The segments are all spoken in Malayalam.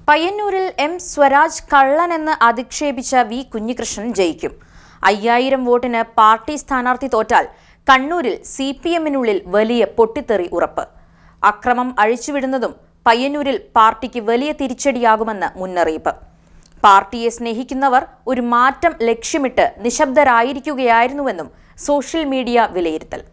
പയ്യന്നൂരിൽ എം സ്വരാജ് കള്ളനെന്ന് അധിക്ഷേപിച്ച വി കുഞ്ഞികൃഷ്ണൻ ജയിക്കും. 5000 വോട്ടിന് പാർട്ടി സ്ഥാനാർത്ഥി തോറ്റാൽ കണ്ണൂരിൽ CPM-നുള്ളിൽ വലിയ പൊട്ടിത്തെറി ഉറപ്പ്. അക്രമം അഴിച്ചുവിടുന്നതും പയ്യന്നൂരിൽ പാർട്ടിക്ക് വലിയ തിരിച്ചടിയാകുമെന്ന് മുന്നറിയിപ്പ്. പാർട്ടിയെ സ്നേഹിക്കുന്നവർ ഒരു മാറ്റം ലക്ഷ്യമിട്ട് നിശബ്ദരായിരിക്കുകയായിരുന്നുവെന്നും സോഷ്യൽ മീഡിയ വിലയിരുത്തൽ.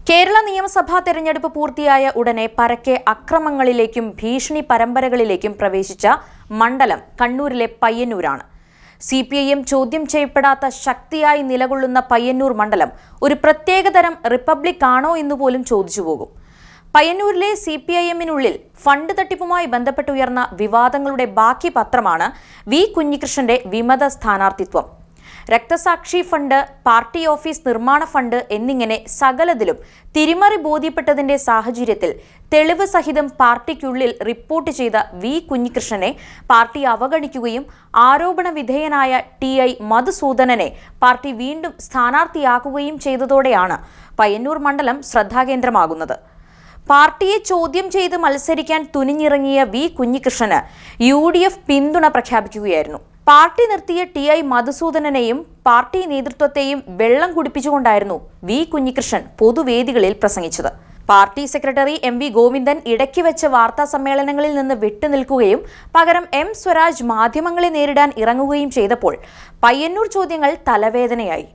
കേരള നിയമസഭാ തെരഞ്ഞെടുപ്പ് പൂർത്തിയായ ഉടനെ പരക്കെ അക്രമങ്ങളിലേക്കും ഭീഷണി പരമ്പരകളിലേക്കും പ്രവേശിച്ച മണ്ഡലം കണ്ണൂരിലെ പയ്യന്നൂരാണ്. CPIM ചോദ്യം ചെയ്യപ്പെടാത്ത ശക്തിയായി നിലകൊള്ളുന്ന പയ്യന്നൂർ മണ്ഡലം ഒരു പ്രത്യേകതരം റിപ്പബ്ലിക് ആണോ എന്നുപോലും ചോദിച്ചുപോകും. പയ്യന്നൂരിലെ CPIM-നുള്ളിൽ ഫണ്ട് തട്ടിപ്പുമായി ബന്ധപ്പെട്ടുയർന്ന വിവാദങ്ങളുടെ ബാക്കി പത്രമാണ് വി കുഞ്ഞികൃഷ്ണന്റെ വിമത സ്ഥാനാർത്ഥിത്വം. രക്തസാക്ഷി ഫണ്ട്, പാർട്ടി ഓഫീസ് നിർമ്മാണ ഫണ്ട് എന്നിങ്ങനെ സകലതിലും തിരിമറി ബോധ്യപ്പെട്ടതിന്റെ സാഹചര്യത്തിൽ തെളിവ് സഹിതം പാർട്ടിക്കുള്ളിൽ റിപ്പോർട്ട് ചെയ്ത വി കുഞ്ഞികൃഷ്ണനെ പാർട്ടി അവഗണിക്കുകയും ആരോപണ വിധേയനായ TI മധുസൂദനനെ പാർട്ടി വീണ്ടും സ്ഥാനാർത്ഥിയാക്കുകയും ചെയ്തതോടെയാണ് പയ്യന്നൂർ മണ്ഡലം ശ്രദ്ധാകേന്ദ്രമാകുന്നത്. പാർട്ടിയെ ചോദ്യം ചെയ്ത് മത്സരിക്കാൻ തുനിഞ്ഞിറങ്ങിയ വി കുഞ്ഞികൃഷ്ണന് UDF പിന്തുണ പ്രഖ്യാപിക്കുകയായിരുന്നു. പാർട്ടി നിർത്തിയ TI മധുസൂദനനെയും പാർട്ടി നേതൃത്വത്തെയും വെള്ളം കുടിപ്പിച്ചുകൊണ്ടായിരുന്നു വി കുഞ്ഞികൃഷ്ണൻ പൊതുവേദികളിൽ പ്രസംഗിച്ചത്. പാർട്ടി സെക്രട്ടറി MV ഗോവിന്ദൻ ഇടയ്ക്ക് വെച്ച വാർത്താ സമ്മേളനങ്ങളിൽ നിന്ന് വിട്ടുനിൽക്കുകയും പകരം M സ്വരാജ് മാധ്യമങ്ങളെ നേരിടാൻ ഇറങ്ങുകയും ചെയ്തപ്പോൾ പയ്യന്നൂർ ചോദ്യങ്ങൾ തലവേദനയായി.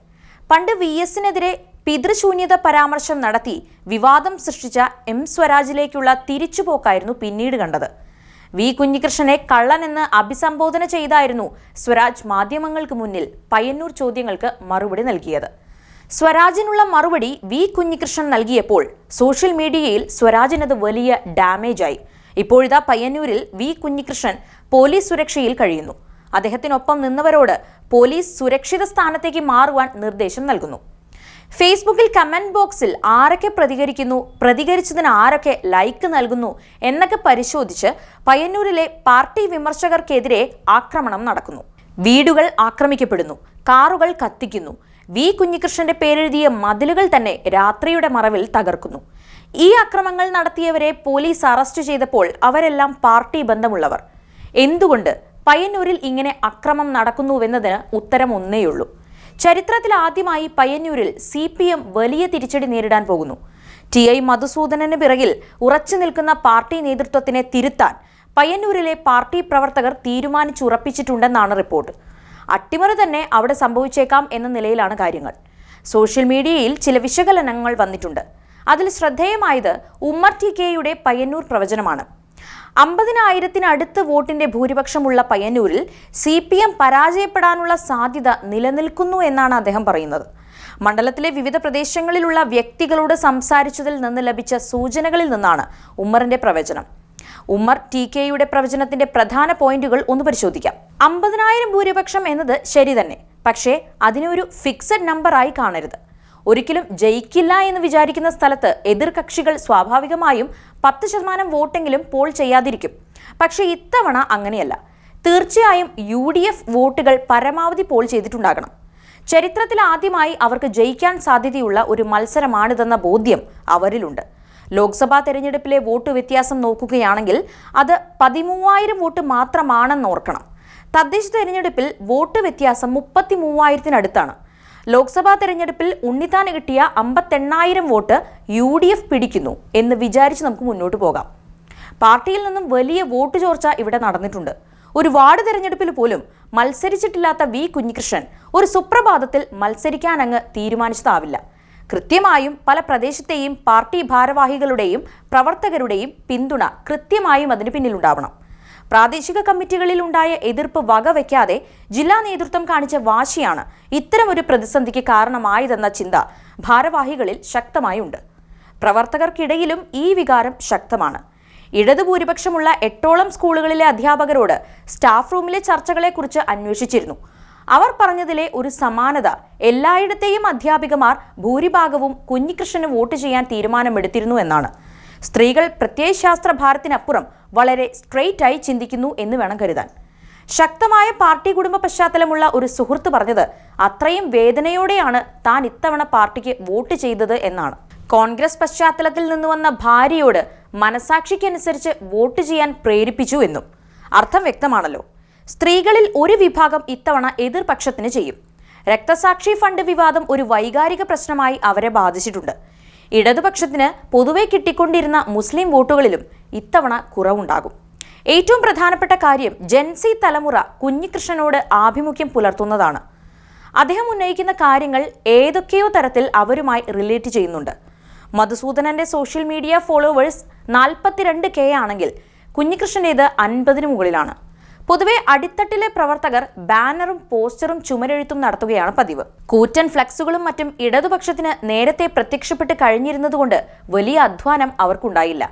പണ്ട് VS-നെതിരെ പിതൃശൂന്യത പരാമർശം നടത്തി വിവാദം സൃഷ്ടിച്ച M സ്വരാജിലേക്കുള്ള തിരിച്ചുപോക്കായിരുന്നു പിന്നീട് കണ്ടത്. വി കുഞ്ഞികൃഷ്ണനെ കള്ളനെന്ന് അഭിസംബോധന ചെയ്തായിരുന്നു സ്വരാജ് മാധ്യമങ്ങൾക്ക് മുന്നിൽ പയ്യന്നൂർ ചോദ്യങ്ങൾക്ക് മറുപടി നൽകിയത്. സ്വരാജിനുള്ള മറുപടി വി കുഞ്ഞികൃഷ്ണൻ നൽകിയപ്പോൾ സോഷ്യൽ മീഡിയയിൽ സ്വരാജിനത് വലിയ ഡാമേജായി. ഇപ്പോഴിതാ പയ്യന്നൂരിൽ വി കുഞ്ഞികൃഷ്ണൻ പോലീസ് സുരക്ഷയിൽ കഴിയുന്നു. അദ്ദേഹത്തിനൊപ്പം നിന്നവരോട് പോലീസ് സുരക്ഷിത സ്ഥാനത്തേക്ക് മാറുവാൻ നിർദ്ദേശം നൽകുന്നു. ഫേസ്ബുക്കിൽ കമന്റ് ബോക്സിൽ ആരൊക്കെ പ്രതികരിക്കുന്നു, പ്രതികരിച്ചതിന് ആരൊക്കെ ലൈക്ക് നൽകുന്നു എന്നൊക്കെ പരിശോധിച്ച് പയ്യന്നൂരിലെ പാർട്ടി വിമർശകർക്കെതിരെ ആക്രമണം നടക്കുന്നു. വീടുകൾ ആക്രമിക്കപ്പെടുന്നു, കാറുകൾ കത്തിക്കുന്നു, വി കുഞ്ഞികൃഷ്ണന്റെ പേരെഴുതിയ മതിലുകൾ തന്നെ രാത്രിയുടെ മറവിൽ തകർക്കുന്നു. ഈ അക്രമങ്ങൾ നടത്തിയവരെ പോലീസ് അറസ്റ്റ് ചെയ്തപ്പോൾ അവരെല്ലാം പാർട്ടി ബന്ധമുള്ളവർ. എന്തുകൊണ്ട് പയ്യന്നൂരിൽ ഇങ്ങനെ അക്രമം നടക്കുന്നുവെന്നതിന് ഉത്തരം ഒന്നേയുള്ളൂ. ചരിത്രത്തിൽ ആദ്യമായി പയ്യന്നൂരിൽ CPM വലിയ തിരിച്ചടി നേരിടാൻ പോകുന്നു. TI മധുസൂദനന് പിറകിൽ ഉറച്ചു നിൽക്കുന്ന പാർട്ടി നേതൃത്വത്തിനെ തിരുത്താൻ പയ്യന്നൂരിലെ പാർട്ടി പ്രവർത്തകർ തീരുമാനിച്ചുറപ്പിച്ചിട്ടുണ്ടെന്നാണ് റിപ്പോർട്ട്. അട്ടിമറി തന്നെ അവിടെ സംഭവിച്ചേക്കാം എന്ന നിലയിലാണ് കാര്യങ്ങൾ. സോഷ്യൽ മീഡിയയിൽ ചില വിശകലനങ്ങൾ വന്നിട്ടുണ്ട്. അതിൽ ശ്രദ്ധേയമായത് ഉമ്മർ TKയുടെ പയ്യന്നൂർ പ്രവചനമാണ്. 50,000-അടുത്ത് വോട്ടിന്റെ ഭൂരിപക്ഷമുള്ള പയ്യന്നൂരിൽ CPM പരാജയപ്പെടാനുള്ള സാധ്യത നിലനിൽക്കുന്നു എന്നാണ് അദ്ദേഹം പറയുന്നത്. മണ്ഡലത്തിലെ വിവിധ പ്രദേശങ്ങളിലുള്ള വ്യക്തികളോട് സംസാരിച്ചതിൽ നിന്ന് ലഭിച്ച സൂചനകളിൽ നിന്നാണ് ഉമ്മറിന്റെ പ്രവചനം. ഉമ്മർ TKയുടെ പ്രവചനത്തിന്റെ പ്രധാന പോയിന്റുകൾ ഒന്ന് പരിശോധിക്കാം. 50,000 ഭൂരിപക്ഷം എന്നത് ശരി തന്നെ, പക്ഷേ അതിനെ ഒരു ഫിക്സഡ് നമ്പറായി കാണരുത്. ഒരിക്കലും ജയിക്കില്ല എന്ന് വിചാരിക്കുന്ന സ്ഥലത്ത് എതിർകക്ഷികൾ സ്വാഭാവികമായും 10% വോട്ടെങ്കിലും പോൾ ചെയ്യാതിരിക്കും. പക്ഷേ ഇത്തവണ അങ്ങനെയല്ല. തീർച്ചയായും UDF വോട്ടുകൾ പരമാവധി പോൾ ചെയ്തിട്ടുണ്ടാകണം. ചരിത്രത്തിൽ ആദ്യമായി അവർക്ക് ജയിക്കാൻ സാധ്യതയുള്ള ഒരു മത്സരമാണിതെന്ന ബോധ്യം അവരിലുണ്ട്. ലോക്സഭാ തെരഞ്ഞെടുപ്പിലെ വോട്ട് വ്യത്യാസം നോക്കുകയാണെങ്കിൽ അത് 13,000 വോട്ട് മാത്രമാണെന്നോർക്കണം. തദ്ദേശ തെരഞ്ഞെടുപ്പിൽ വോട്ട് വ്യത്യാസം 33,000-അടുത്താണ്. ലോക്സഭാ തെരഞ്ഞെടുപ്പിൽ ഉണ്ണിത്താന് കിട്ടിയ 58,000 വോട്ട് UDF പിടിക്കുന്നു എന്ന് വിചാരിച്ച് നമുക്ക് മുന്നോട്ട് പോകാം. പാർട്ടിയിൽ നിന്നും വലിയ വോട്ട് ചോർച്ച ഇവിടെ നടന്നിട്ടുണ്ട്. ഒരു വാർഡ് തെരഞ്ഞെടുപ്പിൽ പോലും മത്സരിച്ചിട്ടില്ലാത്ത വി കുഞ്ഞികൃഷ്ണൻ ഒരു സുപ്രഭാതത്തിൽ മത്സരിക്കാൻ അങ്ങ് തീരുമാനിച്ചതാവില്ല. കൃത്യമായും പല പ്രദേശത്തെയും പാർട്ടി ഭാരവാഹികളുടെയും പ്രവർത്തകരുടെയും പിന്തുണ കൃത്യമായും അതിന് പിന്നിലുണ്ടാവണം. പ്രാദേശിക കമ്മിറ്റികളിൽ ഉണ്ടായ എതിർപ്പ് വകവയ്ക്കാതെ ജില്ലാ നേതൃത്വം കാണിച്ച വാശിയാണ് ഇത്തരമൊരു പ്രതിസന്ധിക്ക് കാരണമായതെന്ന ചിന്ത ഭാരവാഹികളിൽ ശക്തമായുണ്ട്. പ്രവർത്തകർക്കിടയിലും ഈ വികാരം ശക്തമാണ്. ഇടതു ഭൂരിപക്ഷമുള്ള 8ഓളം സ്കൂളുകളിലെ അധ്യാപകരോട് സ്റ്റാഫ് റൂമിലെ ചർച്ചകളെക്കുറിച്ച് അന്വേഷിച്ചിരുന്നു. അവർ പറഞ്ഞതിലെ ഒരു സമാനത എല്ലായിടത്തെയും അധ്യാപികമാർ ഭൂരിഭാഗവും കുഞ്ഞികൃഷ്ണന് വോട്ട് ചെയ്യാൻ തീരുമാനമെടുത്തിരുന്നു എന്നാണ്. സ്ത്രീകൾ പ്രത്യയശാസ്ത്ര ഭാരത്തിനപ്പുറം വളരെ സ്ട്രെയിറ്റ് ആയി ചിന്തിക്കുന്നു എന്ന് വേണം കരുതാൻ. ശക്തമായ പാർട്ടി കുടുംബ പശ്ചാത്തലമുള്ള ഒരു സുഹൃത്ത് പറഞ്ഞത് അത്രയും വേദനയോടെയാണ് താൻ ഇത്തവണ പാർട്ടിക്ക് വോട്ട് ചെയ്തത് എന്നാണ്. കോൺഗ്രസ് പശ്ചാത്തലത്തിൽ നിന്ന് വന്ന ഭാര്യയോട് മനസാക്ഷിക്കനുസരിച്ച് വോട്ട് ചെയ്യാൻ പ്രേരിപ്പിച്ചു എന്നും അർത്ഥം വ്യക്തമാണല്ലോ. സ്ത്രീകളിൽ ഒരു വിഭാഗം ഇത്തവണ എതിർപക്ഷത്തിന് ചെയ്യും. രക്തസാക്ഷി ഫണ്ട് വിവാദം ഒരു വൈകാരിക പ്രശ്നമായി അവരെ ബാധിച്ചിട്ടുണ്ട്. ഇടതുപക്ഷത്തിന് പൊതുവെ കിട്ടിക്കൊണ്ടിരുന്ന മുസ്ലിം വോട്ടുകളിലും ഇത്തവണ കുറവുണ്ടാകും. ഏറ്റവും പ്രധാനപ്പെട്ട കാര്യം ജെൻസി തലമുറ കുഞ്ഞികൃഷ്ണനോട് ആഭിമുഖ്യം പുലർത്തുന്നതാണ്. അദ്ദേഹം ഉന്നയിക്കുന്ന കാര്യങ്ങൾ ഏതൊക്കെയോ തരത്തിൽ അവരുമായി റിലേറ്റ് ചെയ്യുന്നുണ്ട്. മധുസൂദനന്റെ സോഷ്യൽ മീഡിയ ഫോളോവേഴ്സ് 42K ആണെങ്കിൽ കുഞ്ഞികൃഷ്ണന്റേത് 50-ന് മുകളിലാണ്. പൊതുവെ അടിത്തട്ടിലെ പ്രവർത്തകർ ബാനറും പോസ്റ്ററും ചുമരെഴുത്തും നടത്തുകയാണ് പതിവ്. കൂറ്റൻ ഫ്ലക്സുകളും മറ്റും ഇടതുപക്ഷത്തിന് നേരത്തെ പ്രത്യക്ഷപ്പെട്ട് കഴിഞ്ഞിരുന്നതുകൊണ്ട് വലിയ അധ്വാനം അവർക്കുണ്ടായില്ല.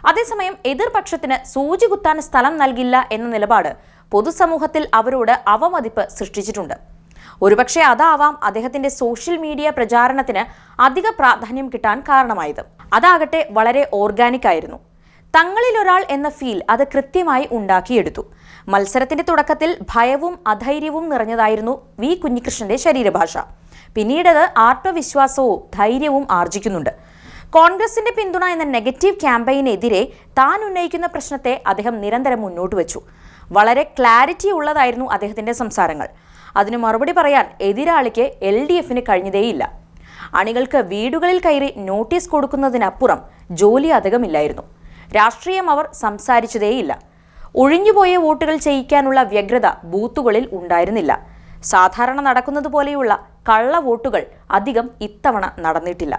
അതേസമയം എതിർപക്ഷത്തിന് സൂചി കുത്താൻ സ്ഥലം നൽകില്ല എന്ന നിലപാട് പൊതുസമൂഹത്തിൽ അവരോട് അവമതിപ്പ് സൃഷ്ടിച്ചിട്ടുണ്ട്. ഒരുപക്ഷെ അതാവാം അദ്ദേഹത്തിന്റെ സോഷ്യൽ മീഡിയ പ്രചാരണത്തിന് അധിക പ്രാധാന്യം കിട്ടാൻ കാരണമായത്. അതാകട്ടെ വളരെ ഓർഗാനിക് ആയിരുന്നു. തങ്ങളിൽ ഒരാൾ എന്ന ഫീൽ അത് കൃത്യമായി ഉണ്ടാക്കിയെടുത്തു. മത്സരത്തിന്റെ തുടക്കത്തിൽ ഭയവും അധൈര്യവും നിറഞ്ഞതായിരുന്നു വി കുഞ്ഞികൃഷ്ണന്റെ ശരീരഭാഷ. പിന്നീടത് ആത്മവിശ്വാസവും ധൈര്യവും ആർജിക്കുന്നുണ്ട്. കോൺഗ്രസിന്റെ പിന്തുണ എന്ന നെഗറ്റീവ് ക്യാമ്പയിനെതിരെ താൻ ഉന്നയിക്കുന്ന പ്രശ്നത്തെ അദ്ദേഹം നിരന്തരം മുന്നോട്ട് വെച്ചു. വളരെ ക്ലാരിറ്റി ഉള്ളതായിരുന്നു അദ്ദേഹത്തിന്റെ സംസാരങ്ങൾ. അതിന് മറുപടി പറയാൻ എതിരാളിക്ക് LDFന് കഴിഞ്ഞതേയില്ല. അണികൾക്ക് വീടുകളിൽ കയറി നോട്ടീസ് കൊടുക്കുന്നതിനപ്പുറം ജോലി അധികമില്ലായിരുന്നു. രാഷ്ട്രീയം അവർ സംസാരിച്ചതേയില്ല. ഒഴിഞ്ഞുപോയ വോട്ടുകൾ ചെയ്യിക്കാനുള്ള വ്യഗ്രത ബൂത്തുകളിൽ ഉണ്ടായിരുന്നില്ല. സാധാരണ നടക്കുന്നത് പോലെയുള്ള കള്ള വോട്ടുകൾ അധികം ഇത്തവണ നടന്നിട്ടില്ല.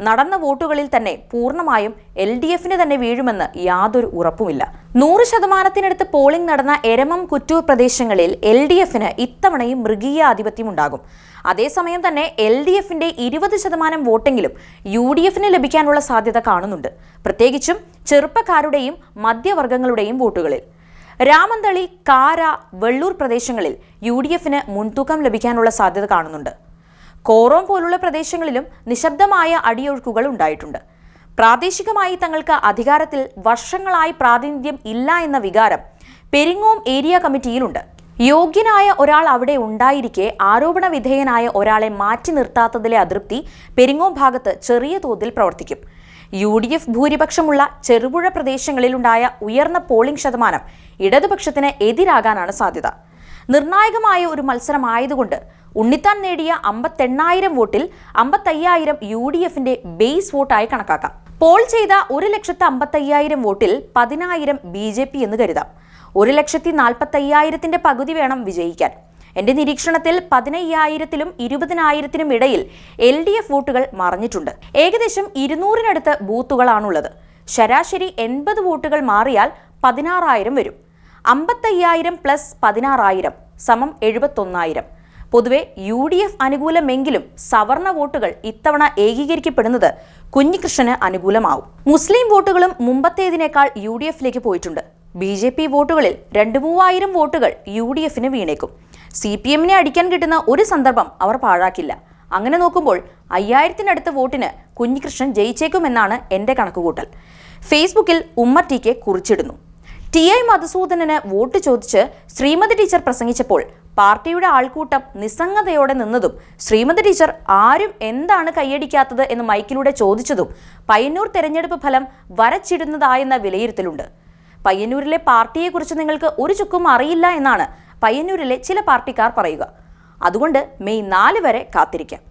നടന്ന വോട്ടുകളിൽ തന്നെ പൂർണ്ണമായും LDFന് തന്നെ വീഴുമെന്ന് യാതൊരു ഉറപ്പുമില്ല. 100% പോളിംഗ് നടന്ന എരമം കുറ്റൂർ പ്രദേശങ്ങളിൽ LDFന് ഇത്തവണയും മൃഗീയ ആധിപത്യമുണ്ടാകും. അതേസമയം തന്നെ LDFന്റെ 20% വോട്ടെങ്കിലും UDFന് ലഭിക്കാനുള്ള സാധ്യത കാണുന്നുണ്ട്. പ്രത്യേകിച്ചും ചെറുപ്പക്കാരുടെയും മധ്യവർഗങ്ങളുടെയും വോട്ടുകളിൽ. രാമന്തളി, കാര, വെള്ളൂർ പ്രദേശങ്ങളിൽ UDFന് മുൻതൂക്കം ലഭിക്കാനുള്ള സാധ്യത കാണുന്നുണ്ട്. കോറോം പോലുള്ള പ്രദേശങ്ങളിലും നിശബ്ദമായ അടിയൊഴുക്കുകൾ ഉണ്ടായിട്ടുണ്ട്. പ്രാദേശികമായി തങ്ങൾക്ക് അധികാരത്തിൽ വർഷങ്ങളായി പ്രാതിനിധ്യം ഇല്ല എന്ന വികാരം പെരിങ്ങോം ഏരിയ കമ്മിറ്റിയിലുണ്ട്. യോഗ്യനായ ഒരാൾ അവിടെ ഉണ്ടായിരിക്കെ ആരോപണ വിധേയനായ ഒരാളെ മാറ്റി നിർത്താത്തതിലെ അതൃപ്തി പെരിങ്ങോം ഭാഗത്ത് ചെറിയ തോതിൽ പ്രവർത്തിക്കും. UDF ഭൂരിപക്ഷമുള്ള ചെറുപുഴ പ്രദേശങ്ങളിലുണ്ടായ ഉയർന്ന പോളിംഗ് ശതമാനം ഇടതുപക്ഷത്തിന് എതിരാകാനാണ് സാധ്യത. നിർണായകമായ ഒരു മത്സരമായതുകൊണ്ട് ഉണ്ണിത്താൻ നേടിയ 58,000 വോട്ടിൽ 55,000 UDFന്റെ ബേസ് വോട്ടായി കണക്കാക്കാം. പോൾ ചെയ്ത 1,55,000 വോട്ടിൽ 10,000 BJP എന്ന് കരുതാം. 1,45,000 പകുതി വേണം വിജയിക്കാൻ. എന്റെ നിരീക്ഷണത്തിൽ 15,000-നും 20,000-നും ഇടയിൽ LDF വോട്ടുകൾ മറഞ്ഞിട്ടുണ്ട്. ഏകദേശം 200-നടുത്ത് ബൂത്തുകളാണുള്ളത്. ശരാശരി 80 വോട്ടുകൾ മാറിയാൽ 16,000 വരും. 55,000 + 16,000 = 71,000. പൊതുവെ UDF അനുകൂലമെങ്കിലും സവർണ വോട്ടുകൾ ഇത്തവണ ഏകീകരിക്കപ്പെടുന്നത് കുഞ്ഞികൃഷ്ണന് അനുകൂലമാവും. മുസ്ലിം വോട്ടുകളും മുമ്പത്തേതിനേക്കാൾ UDFലേക്ക് പോയിട്ടുണ്ട്. BJP വോട്ടുകളിൽ 2-3,000 വോട്ടുകൾ UDFന് വീണേക്കും. CPMനെ അടിക്കാൻ കിട്ടുന്ന ഒരു സന്ദർഭം അവർ പാഴാക്കില്ല. അങ്ങനെ നോക്കുമ്പോൾ 5,000-നടുത്ത് വോട്ടിന് കുഞ്ഞികൃഷ്ണൻ ജയിച്ചേക്കുമെന്നാണ് എൻ്റെ കണക്കുകൂട്ടൽ. ഫേസ്ബുക്കിൽ Ummer TK കുറിച്ചിടുന്നു. TI Madhusoodanan vote ചോദിച്ച് ശ്രീമതി ടീച്ചർ പ്രസംഗിച്ചപ്പോൾ പാർട്ടിയുടെ ആൾക്കൂട്ടം നിസ്സംഗതയോടെ നിന്നതും ശ്രീമതി ടീച്ചർ ആരും എന്താണ് കൈയടിക്കാത്തത് എന്ന് മൈക്കിലൂടെ ചോദിച്ചതും പയ്യന്നൂർ തെരഞ്ഞെടുപ്പ് ഫലം വരച്ചിടുന്നതായെന്ന വിലയിരുത്തലുണ്ട്. പയ്യന്നൂരിലെ പാർട്ടിയെക്കുറിച്ച് നിങ്ങൾക്ക് ഒരു ചുക്കും അറിയില്ല എന്നാണ് പയ്യന്നൂരിലെ ചില പാർട്ടിക്കാർ പറയുക. അതുകൊണ്ട് മെയ് 4 വരെ കാത്തിരിക്കാം.